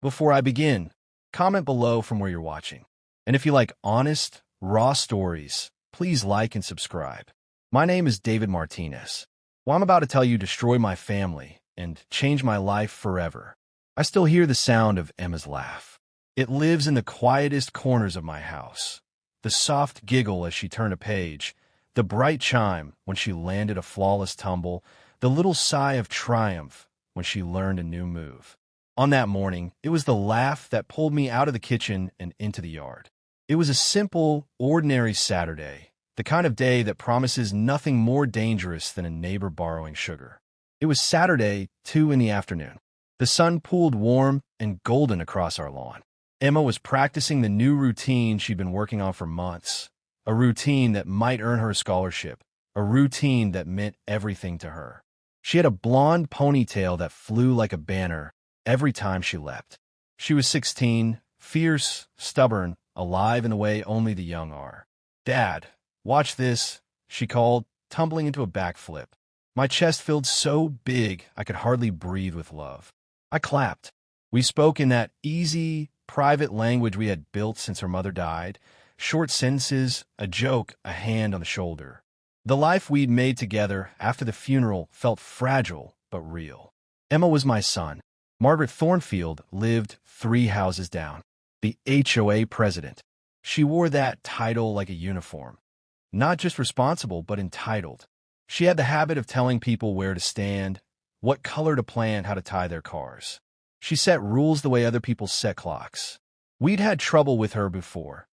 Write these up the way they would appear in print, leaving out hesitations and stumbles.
Before I begin, comment below from where you're watching. And if you like honest, raw stories, please like and subscribe. My name is David Martinez. What I'm about to tell you destroyed my family and changed my life forever. I still hear the sound of Emma's laugh. It lives in the quietest corners of my house. The soft giggle as she turned a page, the bright chime when she landed a flawless tumble, the little sigh of triumph when she learned a new move. On that morning, it was the laugh that pulled me out of the kitchen and into the yard. It was a simple, ordinary Saturday, the kind of day that promises nothing more dangerous than a neighbor borrowing sugar. It was Saturday, 2 in the afternoon. The sun pooled warm and golden across our lawn. Emma was practicing the new routine she'd been working on for months, a routine that might earn her a scholarship, a routine that meant everything to her. She had a blonde ponytail that flew like a banner every time she leapt. She was 16, fierce, stubborn, alive in a way only the young are. "Dad, watch this," she called, tumbling into a backflip. My chest filled so big I could hardly breathe with love. I clapped. We spoke in that easy, private language we had built since her mother died, short sentences, a joke, a hand on the shoulder. The life we'd made together after the funeral felt fragile but real. Emma was my son. Margaret Thornfield lived 3 houses down, the HOA president. She wore that title like a uniform. Not just responsible, but entitled. She had the habit of telling people where to stand, what color to plant, how to tie their cars. She set rules the way other people set clocks. We'd had trouble with her before.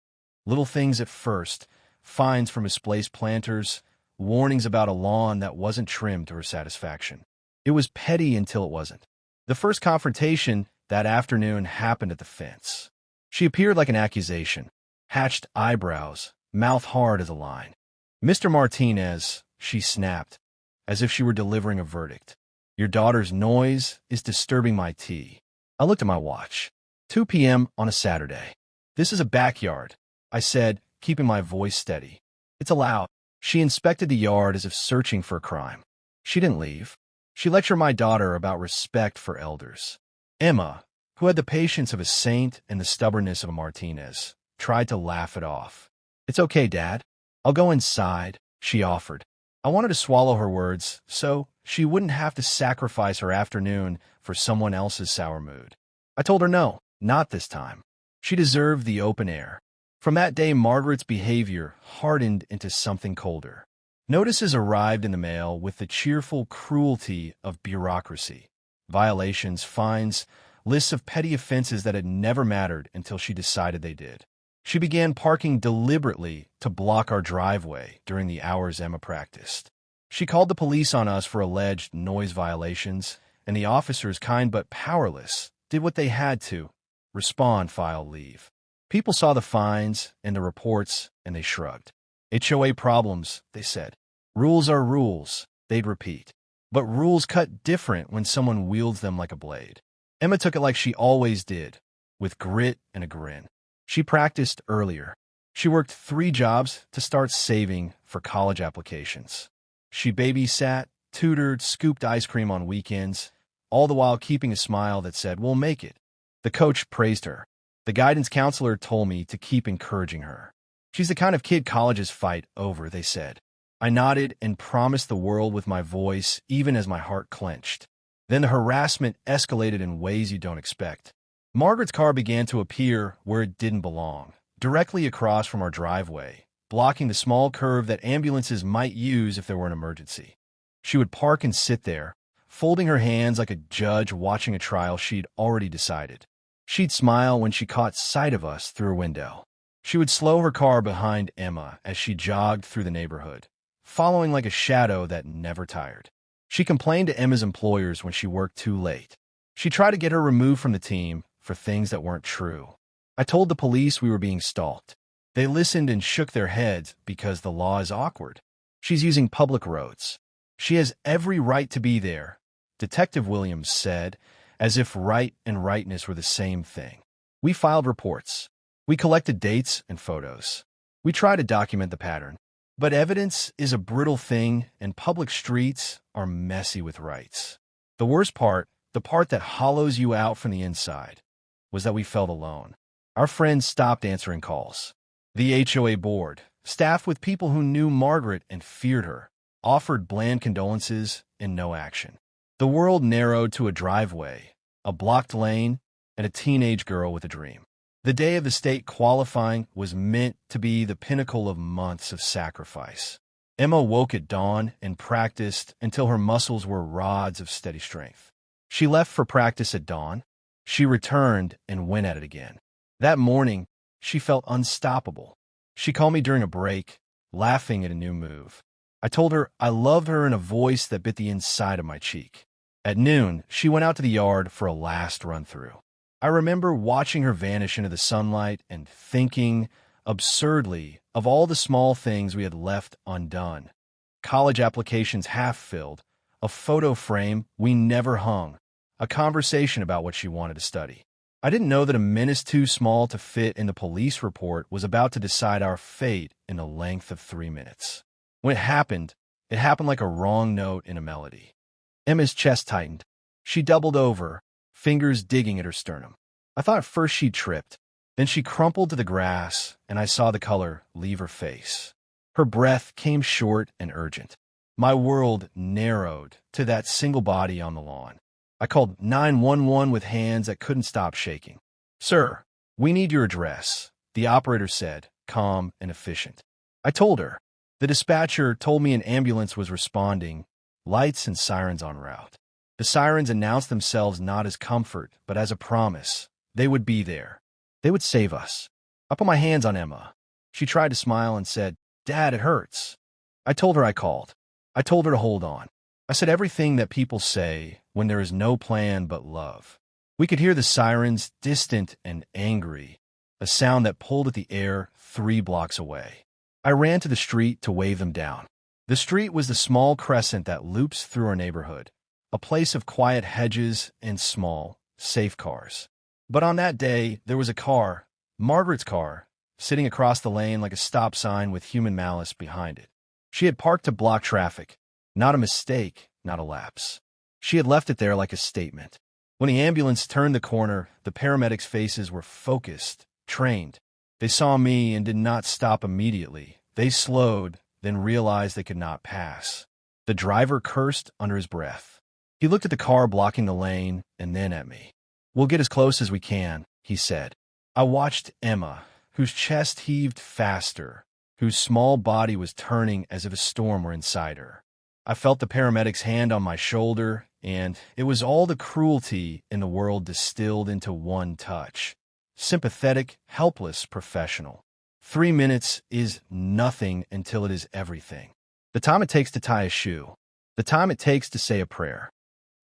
Little things at first, fines for misplaced planters, warnings about a lawn that wasn't trimmed to her satisfaction. It was petty until it wasn't. The first confrontation that afternoon happened at the fence. She appeared like an accusation, hatched eyebrows, mouth hard as a line. "Mr. Martinez," she snapped, as if she were delivering a verdict. "Your daughter's noise is disturbing my tea." I looked at my watch. 2 p.m. on a Saturday. "This is a backyard," I said, keeping my voice steady. "It's allowed." She inspected the yard as if searching for a crime. She didn't leave. She lectured my daughter about respect for elders. Emma, who had the patience of a saint and the stubbornness of a Martinez, tried to laugh it off. "It's okay, Dad. I'll go inside," she offered. I wanted to swallow her words, so she wouldn't have to sacrifice her afternoon for someone else's sour mood. I told her no, not this time. She deserved the open air. From that day, Margaret's behavior hardened into something colder. Notices arrived in the mail with the cheerful cruelty of bureaucracy. Violations, fines, lists of petty offenses that had never mattered until she decided they did. She began parking deliberately to block our driveway during the hours Emma practiced. She called the police on us for alleged noise violations, and the officers, kind but powerless, did what they had to: respond, file, leave. People saw the fines and the reports, and they shrugged. "HOA problems," they said. "Rules are rules," they'd repeat. But rules cut different when someone wields them like a blade. Emma took it like she always did, with grit and a grin. She practiced earlier. She worked 3 jobs to start saving for college applications. She babysat, tutored, scooped ice cream on weekends, all the while keeping a smile that said, "We'll make it." The coach praised her. The guidance counselor told me to keep encouraging her. "She's the kind of kid colleges fight over," they said. I nodded and promised the world with my voice, even as my heart clenched. Then the harassment escalated in ways you don't expect. Margaret's car began to appear where it didn't belong, directly across from our driveway, blocking the small curve that ambulances might use if there were an emergency. She would park and sit there, folding her hands like a judge watching a trial she'd already decided. She'd smile when she caught sight of us through her window. She would slow her car behind Emma as she jogged through the neighborhood, following like a shadow that never tired. She complained to Emma's employers when she worked too late. She tried to get her removed from the team for things that weren't true. I told the police we were being stalked. They listened and shook their heads because the law is awkward. She's using public roads. She has every right to be there, Detective Williams said, as if right and rightness were the same thing. We filed reports. We collected dates and photos. We tried to document the pattern. But evidence is a brittle thing, and public streets are messy with rights. The worst part, the part that hollows you out from the inside, was that we felt alone. Our friends stopped answering calls. The HOA board, staffed with people who knew Margaret and feared her, offered bland condolences and no action. The world narrowed to a driveway, a blocked lane, and a teenage girl with a dream. The day of the state qualifying was meant to be the pinnacle of months of sacrifice. Emma woke at dawn and practiced until her muscles were rods of steady strength. She left for practice at dawn. She returned and went at it again. That morning, she felt unstoppable. She called me during a break, laughing at a new move. I told her I loved her in a voice that bit the inside of my cheek. At noon, she went out to the yard for a last run-through. I remember watching her vanish into the sunlight and thinking, absurdly, of all the small things we had left undone. College applications half-filled, a photo frame we never hung, a conversation about what she wanted to study. I didn't know that a menace too small to fit in the police report was about to decide our fate in the length of 3 minutes. When it happened like a wrong note in a melody. Emma's chest tightened. She doubled over, fingers digging at her sternum. I thought at first she'd tripped. Then she crumpled to the grass, and I saw the color leave her face. Her breath came short and urgent. My world narrowed to that single body on the lawn. I called 911 with hands that couldn't stop shaking. "Sir, we need your address," the operator said, calm and efficient. I told her. The dispatcher told me an ambulance was responding, lights and sirens en route. The sirens announced themselves not as comfort, but as a promise. They would be there. They would save us. I put my hands on Emma. She tried to smile and said, "Dad, it hurts." I told her I called. I told her to hold on. I said everything that people say when there is no plan but love. We could hear the sirens, distant and angry, a sound that pulled at the air 3 blocks away. I ran to the street to wave them down. The street was the small crescent that loops through our neighborhood, a place of quiet hedges and small, safe cars. But on that day, there was a car, Margaret's car, sitting across the lane like a stop sign with human malice behind it. She had parked to block traffic. Not a mistake, not a lapse. She had left it there like a statement. When the ambulance turned the corner, the paramedics' faces were focused, trained. They saw me and did not stop immediately. They slowed, then realized they could not pass. The driver cursed under his breath. He looked at the car blocking the lane and then at me. "We'll get as close as we can," he said. I watched Emma, whose chest heaved faster, whose small body was turning as if a storm were inside her. I felt the paramedic's hand on my shoulder, and it was all the cruelty in the world distilled into one touch. Sympathetic, helpless, professional. 3 minutes is nothing until it is everything. The time it takes to tie a shoe. The time it takes to say a prayer.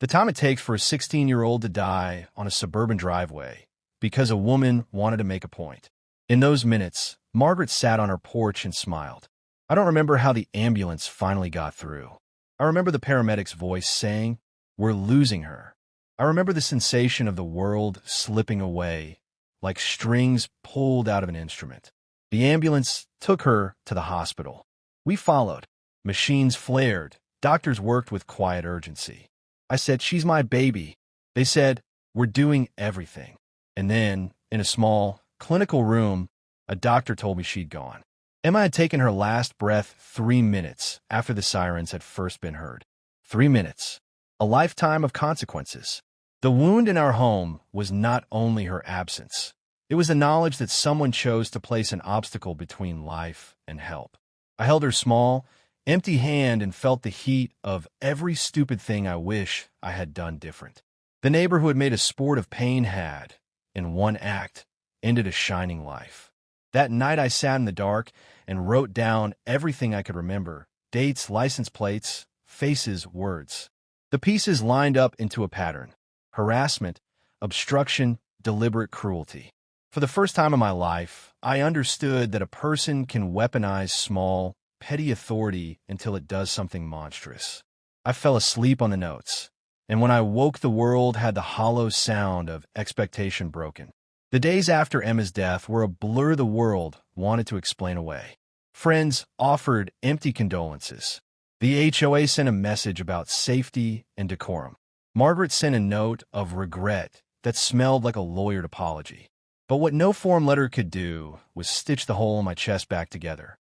The time it takes for a 16-year-old to die on a suburban driveway because a woman wanted to make a point. In those minutes, Margaret sat on her porch and smiled. I don't remember how the ambulance finally got through. I remember the paramedic's voice saying, "We're losing her." I remember the sensation of the world slipping away, like strings pulled out of an instrument. The ambulance took her to the hospital. We followed. Machines flared. Doctors worked with quiet urgency. I said, "She's my baby." They said, "We're doing everything." And then, in a small, clinical room, a doctor told me she'd gone. Emma had taken her last breath 3 minutes after the sirens had first been heard. 3 minutes. A lifetime of consequences. The wound in our home was not only her absence. It was the knowledge that someone chose to place an obstacle between life and help. I held her small, empty hand and felt the heat of every stupid thing I wish I had done different. The neighbor who had made a sport of pain had, in one act, ended a shining life. That night I sat in the dark and wrote down everything I could remember: dates, license plates, faces, words. The pieces lined up into a pattern: harassment, obstruction, deliberate cruelty. For the first time in my life, I understood that a person can weaponize small, petty authority until it does something monstrous. I fell asleep on the notes, and when I woke, the world had the hollow sound of expectation broken. The days after Emma's death were a blur the world wanted to explain away. Friends offered empty condolences. The HOA sent a message about safety and decorum. Margaret sent a note of regret that smelled like a lawyered apology. But what no form letter could do was stitch the hole in my chest back together.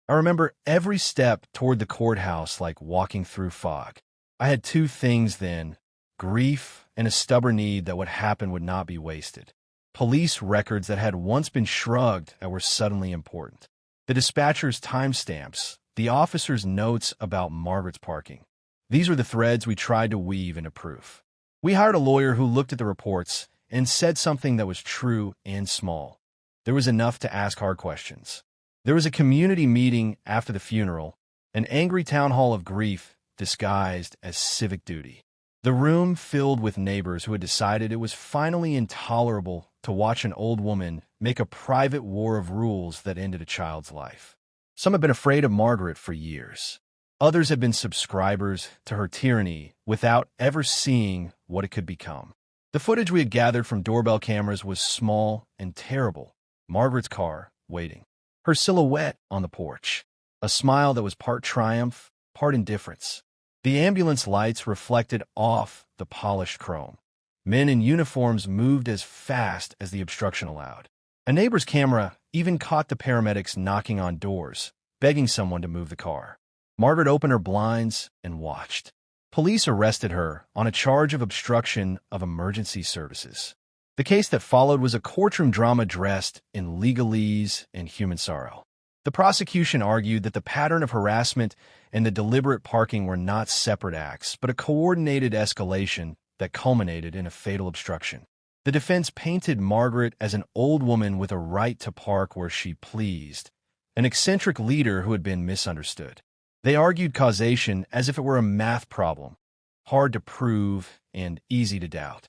I remember every step toward the courthouse like walking through fog. I had two things then: grief and a stubborn need that what happened would not be wasted. Police records that had once been shrugged at were suddenly important. The dispatcher's timestamps, the officer's notes about Margaret's parking. These were the threads we tried to weave into proof. We hired a lawyer who looked at the reports and said something that was true and small. There was enough to ask hard questions. There was a community meeting after the funeral, an angry town hall of grief disguised as civic duty. The room filled with neighbors who had decided it was finally intolerable to watch an old woman make a private war of rules that ended a child's life. Some had been afraid of Margaret for years. Others had been subscribers to her tyranny without ever seeing what it could become. The footage we had gathered from doorbell cameras was small and terrible. Margaret's car, waiting. Her silhouette on the porch. A smile that was part triumph, part indifference. The ambulance lights reflected off the polished chrome. Men in uniforms moved as fast as the obstruction allowed. A neighbor's camera even caught the paramedics knocking on doors, begging someone to move the car. Margaret opened her blinds and watched. Police arrested her on a charge of obstruction of emergency services. The case that followed was a courtroom drama dressed in legalese and human sorrow. The prosecution argued that the pattern of harassment and the deliberate parking were not separate acts, but a coordinated escalation that culminated in a fatal obstruction. The defense painted Margaret as an old woman with a right to park where she pleased, an eccentric leader who had been misunderstood. They argued causation as if it were a math problem, hard to prove and easy to doubt.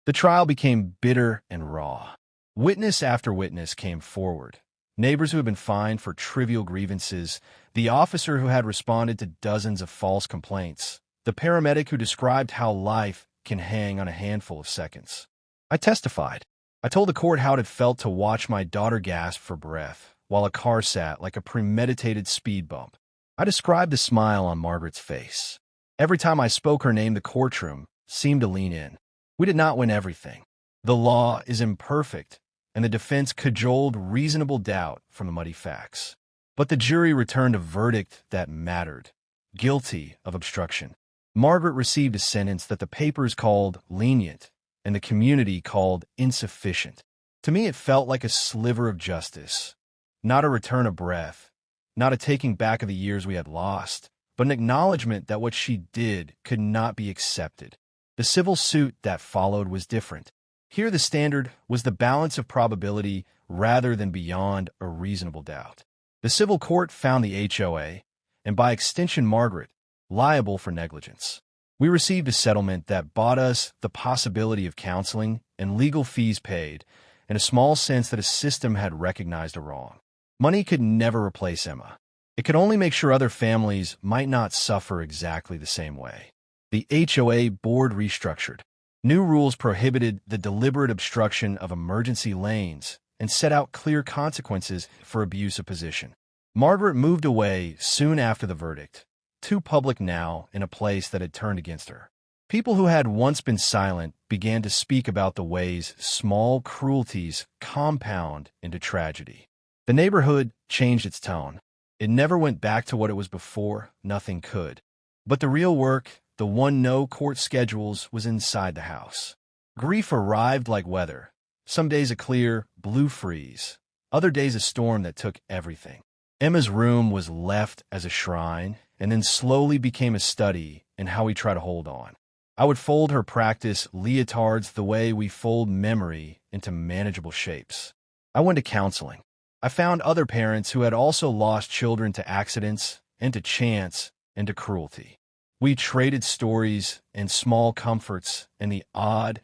The trial became bitter and raw. Witness after witness came forward. Neighbors who had been fined for trivial grievances, the officer who had responded to dozens of false complaints, the paramedic who described how life can hang on a handful of seconds. I testified. I told the court how it had felt to watch my daughter gasp for breath while a car sat like a premeditated speed bump. I described the smile on Margaret's face. Every time I spoke her name, the courtroom seemed to lean in. We did not win everything. The law is imperfect, and the defense cajoled reasonable doubt from the muddy facts. But the jury returned a verdict that mattered: guilty of obstruction. Margaret received a sentence that the papers called lenient and the community called insufficient. To me, it felt like a sliver of justice, not a return of breath, not a taking back of the years we had lost, but an acknowledgement that what she did could not be accepted. The civil suit that followed was different. Here the standard was the balance of probability rather than beyond a reasonable doubt. The civil court found the HOA, and by extension Margaret, liable for negligence. We received a settlement that bought us the possibility of counseling and legal fees paid, and a small sense that a system had recognized a wrong. Money could never replace Emma. It could only make sure other families might not suffer exactly the same way. The HOA board restructured. New rules prohibited the deliberate obstruction of emergency lanes and set out clear consequences for abuse of position. Margaret moved away soon after the verdict, too public now in a place that had turned against her. People who had once been silent began to speak about the ways small cruelties compound into tragedy. The neighborhood changed its tone. It never went back to what it was before. Nothing could. But the real work, the one no court schedules, was inside the house. Grief arrived like weather. Some days a clear, blue freeze. Other days a storm that took everything. Emma's room was left as a shrine and then slowly became a study in how we try to hold on. I would fold her practice leotards the way we fold memory into manageable shapes. I went to counseling. I found other parents who had also lost children to accidents and to chance and to cruelty. We traded stories and small comforts and the odd,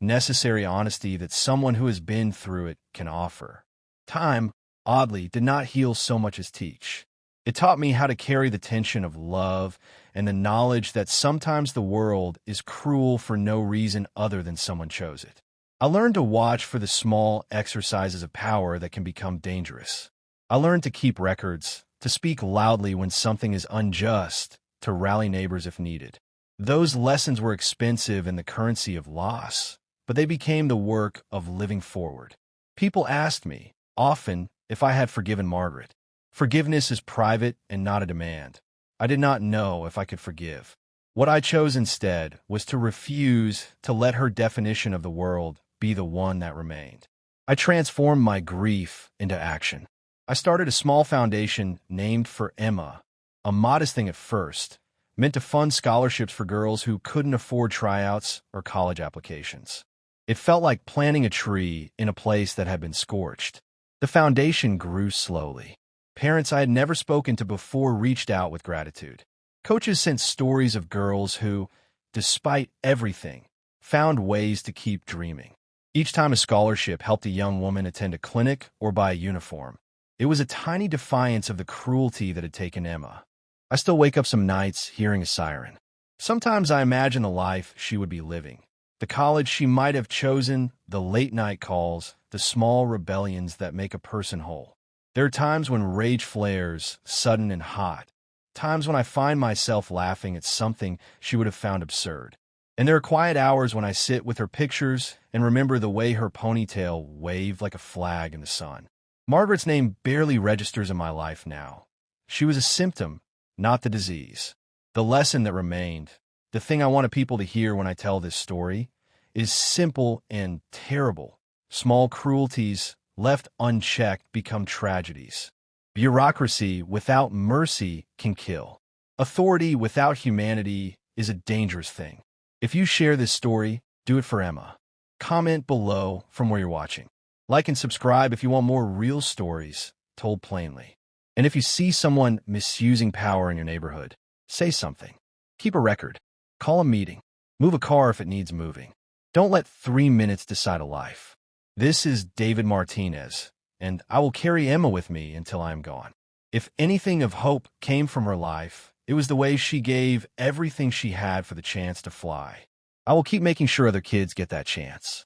necessary honesty that someone who has been through it can offer. Time, oddly, did not heal so much as teach. It taught me how to carry the tension of love and the knowledge that sometimes the world is cruel for no reason other than someone chose it. I learned to watch for the small exercises of power that can become dangerous. I learned to keep records, to speak loudly when something is unjust, to rally neighbors if needed. Those lessons were expensive in the currency of loss, but they became the work of living forward. People asked me, often, if I had forgiven Margaret. Forgiveness is private and not a demand. I did not know if I could forgive. What I chose instead was to refuse to let her definition of the world be the one that remained. I transformed my grief into action. I started a small foundation named for Emma, a modest thing at first, meant to fund scholarships for girls who couldn't afford tryouts or college applications. It felt like planting a tree in a place that had been scorched. The foundation grew slowly. Parents I had never spoken to before reached out with gratitude. Coaches sent stories of girls who, despite everything, found ways to keep dreaming. Each time a scholarship helped a young woman attend a clinic or buy a uniform, it was a tiny defiance of the cruelty that had taken Emma. I still wake up some nights hearing a siren. Sometimes I imagine the life she would be living, the college she might have chosen, the late-night calls, the small rebellions that make a person whole. There are times when rage flares, sudden and hot, times when I find myself laughing at something she would have found absurd. And there are quiet hours when I sit with her pictures and remember the way her ponytail waved like a flag in the sun. Margaret's name barely registers in my life now. She was a symptom, not the disease. The lesson that remained, the thing I wanted people to hear when I tell this story, is simple and terrible. Small cruelties left unchecked become tragedies. Bureaucracy without mercy can kill. Authority without humanity is a dangerous thing. If you share this story, do it for Emma. Comment below from where you're watching. Like and subscribe if you want more real stories told plainly. And if you see someone misusing power in your neighborhood, say something. Keep a record. Call a meeting. Move a car if it needs moving. Don't let 3 minutes decide a life. This is David Martinez, and I will carry Emma with me until I am gone. If anything of hope came from her life, it was the way she gave everything she had for the chance to fly. I will keep making sure other kids get that chance.